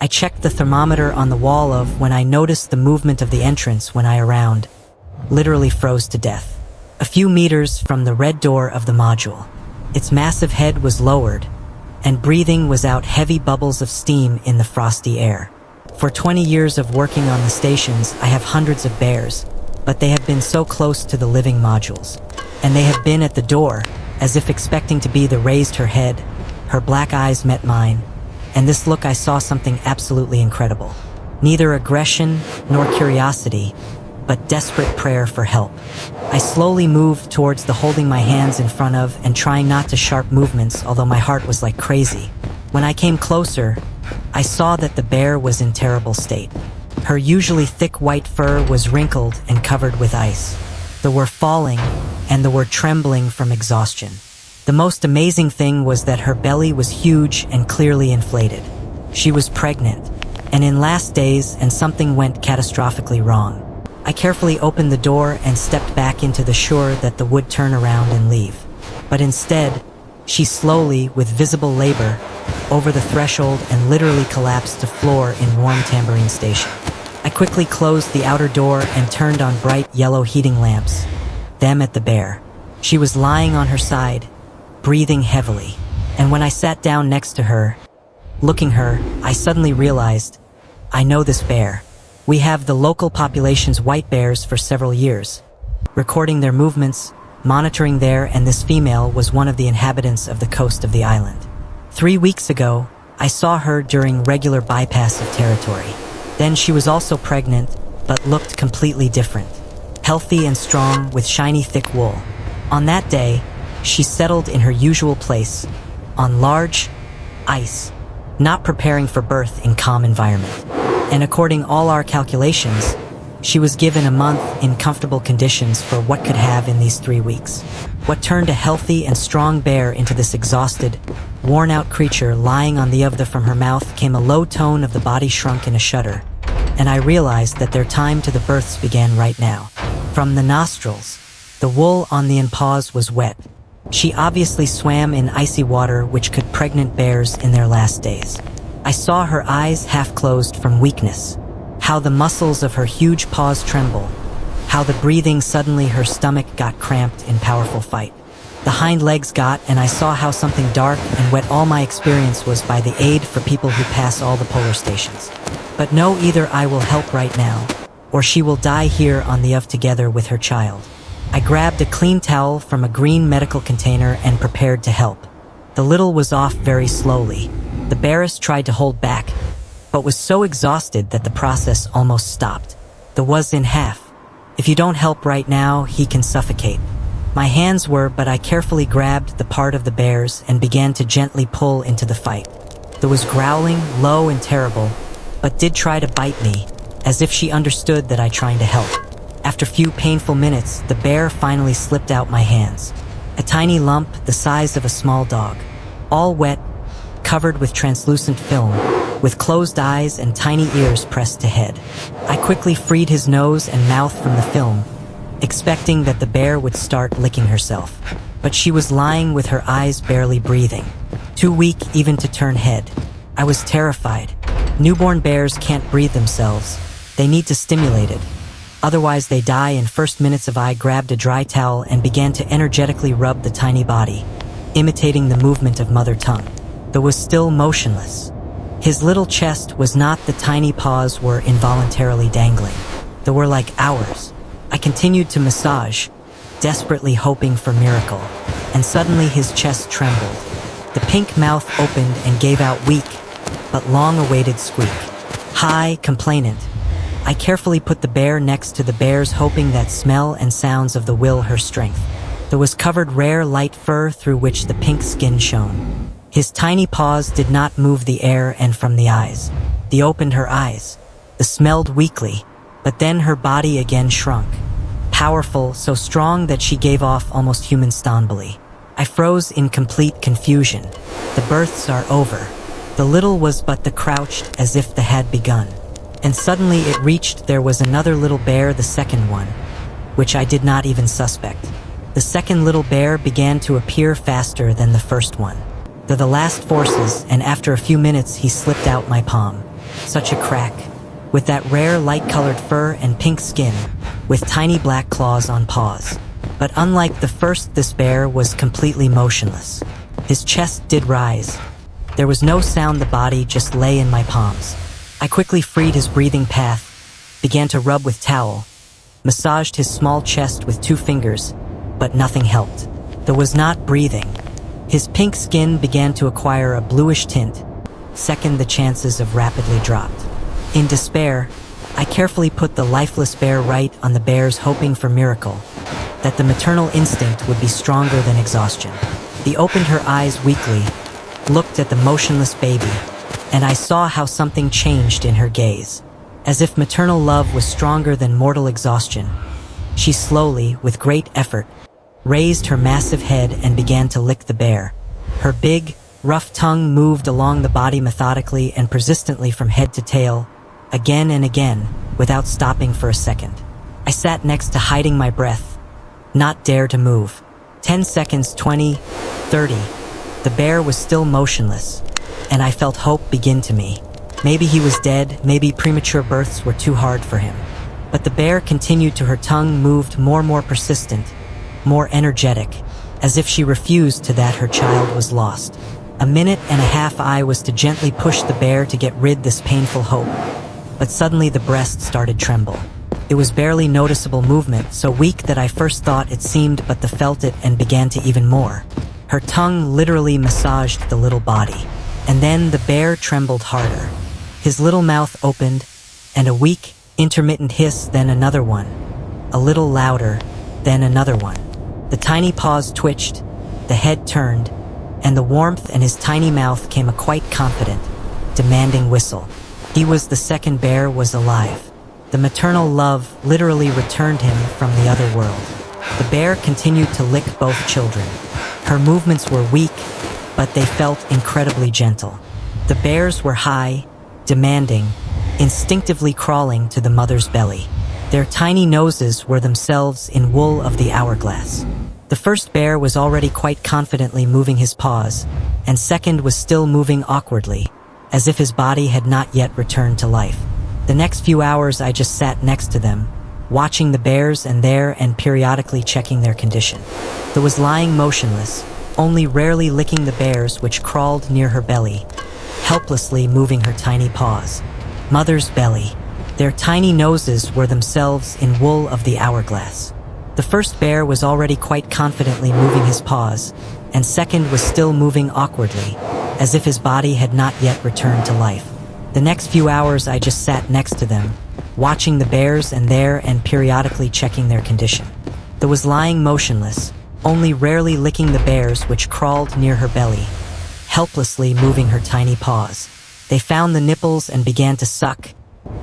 I checked the thermometer on the wall when I noticed the movement of the entrance when I around, literally froze to death. A few meters from the red door of the module. Its massive head was lowered, and breathing was out heavy bubbles of steam in the frosty air. For 20 years of working on the stations, I have hundreds of bears, but they have been so close to the living modules. And they have been at the door, as if expecting to be the raised her head. Her black eyes met mine, and this look I saw something absolutely incredible. Neither aggression nor curiosity, but desperate prayer for help. I slowly moved towards the holding my hands in front of and trying not to sharp movements, although my heart was like crazy. When I came closer, I saw that the bear was in terrible state. Her usually thick white fur was wrinkled and covered with ice. They were falling, and they were trembling from exhaustion. The most amazing thing was that her belly was huge and clearly inflated. She was pregnant, and in last days, and something went catastrophically wrong. I carefully opened the door and stepped back into the sure that the would turn around and leave. But instead, she slowly, with visible labor, over the threshold and literally collapsed to floor in warm Tambourine Station. I quickly closed the outer door and turned on bright yellow heating lamps, them at the bear. She was lying on her side, breathing heavily, and when I sat down next to her, looking her, I suddenly realized, I know this bear. We have the local population's white bears for several years, recording their movements, monitoring there, and this female was one of the inhabitants of the coast of the island. 3 weeks ago, I saw her during regular bypass of territory. Then she was also pregnant, but looked completely different. Healthy and strong, with shiny thick wool. On that day, she settled in her usual place, on large ice, not preparing for birth in calm environment. And according all our calculations, she was given a month in comfortable conditions for what could have in these 3 weeks. What turned a healthy and strong bear into this exhausted, worn-out creature lying on the of the from her mouth came a low tone of the body shrunk in a shudder, and I realized that their time to the births began right now. From the nostrils, the wool on the paws was wet. She obviously swam in icy water which could pregnant bears in their last days. I saw her eyes half closed from weakness, how the muscles of her huge paws tremble, how the breathing suddenly her stomach got cramped in powerful fight. The hind legs got, and I saw how something dark and wet. All my experience was by the aid for people who pass all the polar stations. But no, either I will help right now, or she will die here on the of together with her child. I grabbed a clean towel from a green medical container and prepared to help. The little was off very slowly. The bearess tried to hold back, but was so exhausted that the process almost stopped. The was in half. If you don't help right now, he can suffocate. My hands were, but I carefully grabbed the part of the bear's and began to gently pull into the fight. There was growling, low and terrible, but did try to bite me, as if she understood that I tried to help. After few painful minutes, the bear finally slipped out my hands. A tiny lump the size of a small dog, all wet, covered with translucent film, with closed eyes and tiny ears pressed to head. I quickly freed his nose and mouth from the film, expecting that the bear would start licking herself. But she was lying with her eyes barely breathing, too weak even to turn head. I was terrified. Newborn bears can't breathe themselves. They need to stimulate it. Otherwise they die in first minutes. I grabbed a dry towel and began to energetically rub the tiny body, imitating the movement of mother tongue. That was still motionless. His little chest was not. The tiny paws were involuntarily dangling. They were like ours. I continued to massage, desperately hoping for miracle, and suddenly his chest trembled. The pink mouth opened and gave out weak, but long-awaited squeak. High, complainant. I carefully put the bear next to the bears, hoping that smell and sounds of the will her strength. There was covered rare light fur through which the pink skin shone. His tiny paws did not move the air, and from the eyes. They opened her eyes. They smelled weakly, but then her body again shrunk. Powerful, so strong that she gave off almost human stonebly. I froze in complete confusion. The births are over. The little was but the crouched as if they had begun. And suddenly it reached. There was another little bear, the second one, which I did not even suspect. The second little bear began to appear faster than the first one. They're the last forces, and after a few minutes he slipped out my palm. Such a crack. With that rare light-colored fur and pink skin, with tiny black claws on paws. But unlike the first, this bear was completely motionless. His chest did rise. There was no sound, the body just lay in my palms. I quickly freed his breathing path, began to rub with towel, massaged his small chest with 2 fingers, but nothing helped. There was not breathing. His pink skin began to acquire a bluish tint. Second, the chances of rapidly dropped. In despair, I carefully put the lifeless bear right on the bears, hoping for miracle, that the maternal instinct would be stronger than exhaustion. He opened her eyes weakly, looked at the motionless baby, and I saw how something changed in her gaze. As if maternal love was stronger than mortal exhaustion, she slowly, with great effort, raised her massive head and began to lick the bear. Her big, rough tongue moved along the body methodically and persistently from head to tail, again and again, without stopping for a second. I sat next to, hiding my breath, not dare to move. 10 seconds, 20, 30. The bear was still motionless, and I felt hope begin to me. Maybe he was dead, maybe premature births were too hard for him. But the bear continued to, her tongue moved more persistent, more energetic, as if she refused to that her child was lost. A minute and a half I was to gently push the bear to get rid this painful hope. But suddenly the breast started tremble. It was barely noticeable movement, so weak that I first thought it seemed, but the felt it and began to even more. Her tongue literally massaged the little body. And then the bear trembled harder. His little mouth opened, and a weak, intermittent hiss, then another one. A little louder, then another one. The tiny paws twitched, the head turned, and the warmth in his tiny mouth came a quite confident, demanding whistle. He was, the second bear was alive. The maternal love literally returned him from the other world. The bear continued to lick both children. Her movements were weak, but they felt incredibly gentle. The bears were high, demanding, instinctively crawling to the mother's belly. Their tiny noses were themselves in wool of the hourglass. The first bear was already quite confidently moving his paws, and second was still moving awkwardly, as if his body had not yet returned to life. The next few hours I just sat next to them, watching the bears and periodically checking their condition. There was lying motionless, only rarely licking the bears which crawled near her belly, helplessly moving her tiny paws. Mother's belly. Their tiny noses were themselves in wool of the hourglass. The first bear was already quite confidently moving his paws, and second was still moving awkwardly, as if his body had not yet returned to life. The next few hours I just sat next to them, watching the bears and periodically checking their condition. There was lying motionless, only rarely licking the bears which crawled near her belly, helplessly moving her tiny paws. They found the nipples and began to suck,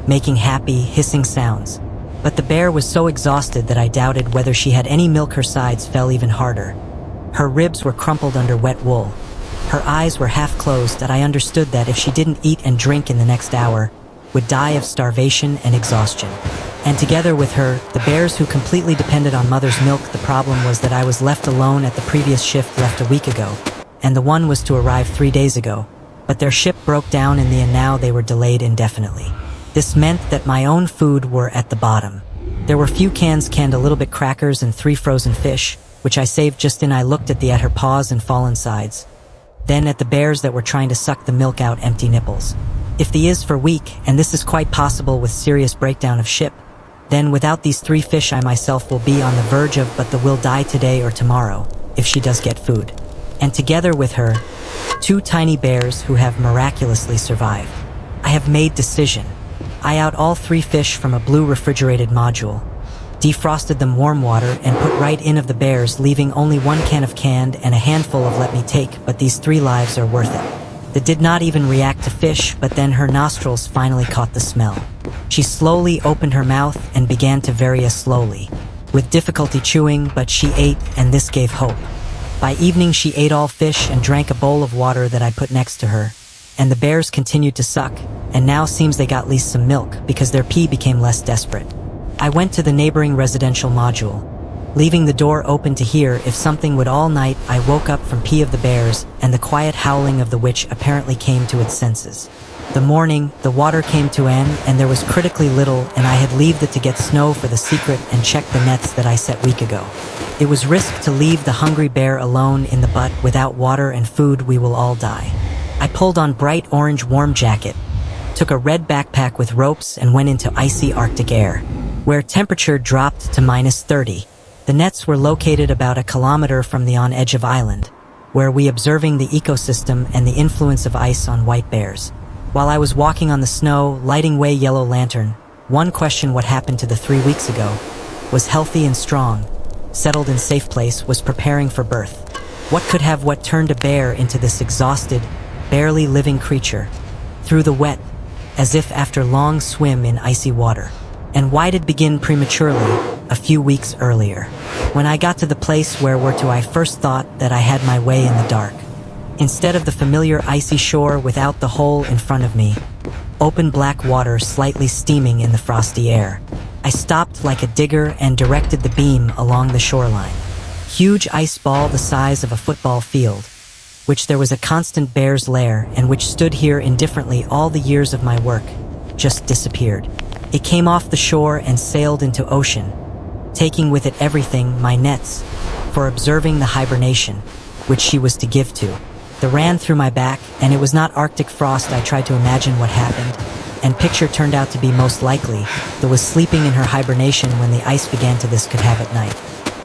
making happy, hissing sounds. But the bear was so exhausted that I doubted whether she had any milk. Her sides fell even harder. Her ribs were crumpled under wet wool. Her eyes were half closed, that I understood that if she didn't eat and drink in the next hour, would die of starvation and exhaustion. And together with her, the bears who completely depended on mother's milk. The problem was that I was left alone at the previous shift left a week ago, and the one was to arrive 3 days ago. But their ship broke down and now they were delayed indefinitely. This meant that my own food were at the bottom. There were few cans, canned, a little bit crackers and 3 frozen fish, which I saved just in. I looked at her paws and fallen sides. Then at the bears that were trying to suck the milk out empty nipples. If the is for weak, and this is quite possible with serious breakdown of ship, then without these 3 fish I myself will be on the verge of, but the will die today or tomorrow, if she does get food. And together with her, 2 tiny bears who have miraculously survived. I have made decision. I out all 3 fish from a blue refrigerated module, defrosted them warm water and put right in of the bears, leaving only 1 can of canned and a handful of let me take, but these 3 lives are worth it. That did not even react to fish, but then her nostrils finally caught the smell. She slowly opened her mouth and began to very slowly, with difficulty chewing, but she ate, and this gave hope. By evening she ate all fish and drank a bowl of water that I put next to her, and the bears continued to suck, and now seems they got at least some milk because their pee became less desperate. I went to the neighboring residential module, leaving the door open to hear if something would. All night I woke up from pee of the bears and the quiet howling of the witch apparently came to its senses. The morning, the water came to end and there was critically little, and I had leaved it to get snow for the secret and check the nets that I set week ago. It was risk to leave the hungry bear alone in the butt. Without water and food, we will all die. I pulled on bright orange warm jacket, took a red backpack with ropes, and went into icy Arctic air, where temperature dropped to -30. The nets were located about a kilometer from the on-edge of island, where we observing the ecosystem and the influence of ice on white bears. While I was walking on the snow, lighting way yellow lantern, one question: what happened to the 3 weeks ago? Was healthy and strong, settled in safe place, was preparing for birth. What turned a bear into this exhausted, barely living creature, through the wet, as if after long swim in icy water? And why did begin prematurely, a few weeks earlier? When I got to the place where I first thought that I had my way in the dark. Instead of the familiar icy shore without the hole in front of me, open black water slightly steaming in the frosty air. I stopped like a digger and directed the beam along the shoreline. Huge ice ball the size of a football field, which there was a constant bear's lair and which stood here indifferently all the years of my work, just disappeared. It came off the shore and sailed into ocean, taking with it everything, my nets, for observing the hibernation, which she was to give to. The ran through my back, and it was not Arctic frost. I tried to imagine what happened, and picture turned out to be most likely, that was sleeping in her hibernation when the ice began to this could have at night.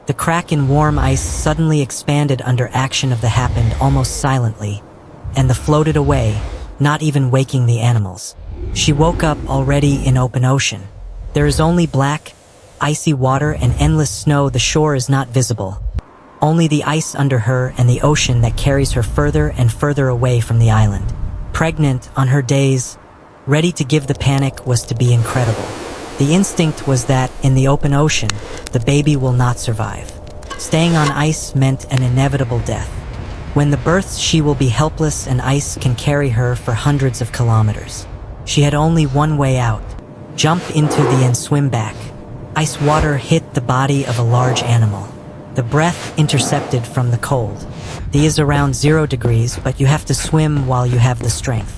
The crack in warm ice suddenly expanded under action of the happened almost silently, and the floated away, not even waking the animals. She woke up already in open ocean. There is only black, icy water and endless snow. The shore is not visible. Only the ice under her and the ocean that carries her further and further away from the island. Pregnant on her days, ready to give. The panic was to be incredible. The instinct was that, in the open ocean, the baby will not survive. Staying on ice meant an inevitable death. When the births, she will be helpless and ice can carry her for hundreds of kilometers. She had only one way out: jump into the and swim back. Ice water hit the body of a large animal. The breath intercepted from the cold. The is around 0 degrees, but you have to swim while you have the strength.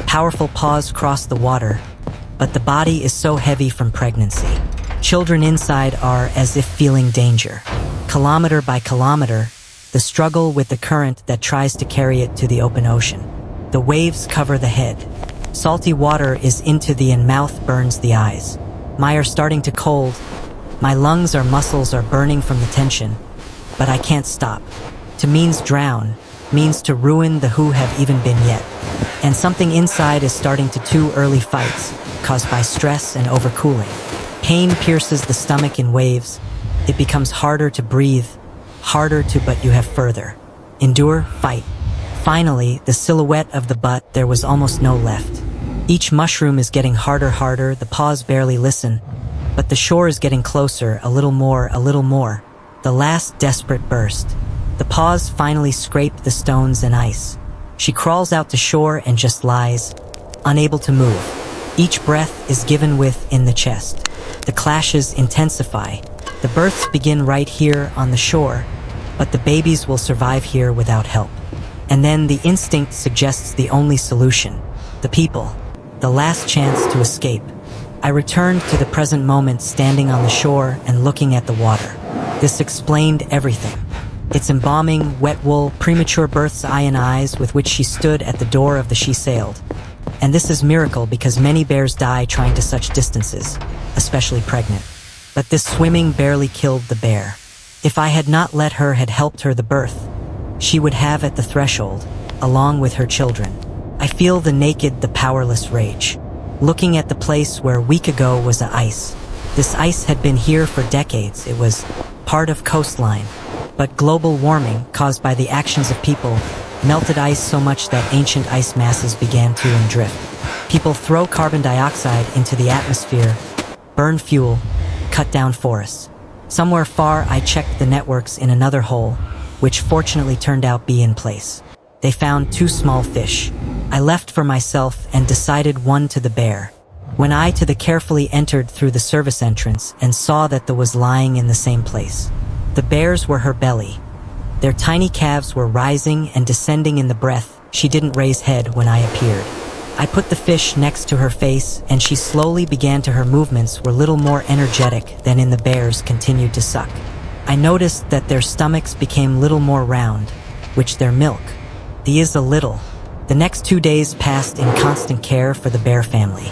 Powerful paws cross the water, but the body is so heavy from pregnancy. Children inside are as if feeling danger. Kilometer by kilometer, the struggle with the current that tries to carry it to the open ocean. The waves cover the head. Salty water is into the and mouth burns the eyes. My are starting to cold. My lungs or muscles are burning from the tension, but I can't stop. To means drown, means to ruin the who have even been yet. And something inside is starting to too early fights, caused by stress and overcooling. Pain pierces the stomach in waves. It becomes harder to breathe, harder to, but you have further. Endure, fight. Finally, the silhouette of the butt, there was almost no left. Each mushroom is getting harder, the paws barely listen, but the shore is getting closer, a little more. The last desperate burst. The paws finally scrape the stones and ice. She crawls out to shore and just lies, unable to move. Each breath is given with in the chest. The clashes intensify. The births begin right here on the shore, but the babies will survive here without help. And then the instinct suggests the only solution: the people. The last chance to escape. I returned to the present moment, standing on the shore and looking at the water. This explained everything. Its embalming, wet wool, premature births, eyes with which she stood at the door of the she sailed. And this is miracle because many bears die trying to such distances, especially pregnant. But this swimming barely killed the bear. If I had not let her, had helped her the birth, she would have at the threshold, along with her children. I feel the naked, the powerless rage. Looking at the place where a week ago was the ice. This ice had been here for decades. It was part of coastline. But global warming, caused by the actions of people, melted ice so much that ancient ice masses began to drift. People throw carbon dioxide into the atmosphere, burn fuel, cut down forests. Somewhere far, I checked the networks in another hole, which fortunately turned out be in place. They found 2 small fish. I left for myself and decided one to the bear. When I to the carefully entered through the service entrance and saw that the was lying in the same place. The bears were her belly. Their tiny calves were rising and descending in the breath. She didn't raise head when I appeared. I put the fish next to her face, and she slowly began to her movements were little more energetic than in the bears continued to suck. I noticed that their stomachs became little more round, which their milk, the is a little. The next 2 days passed in constant care for the bear family.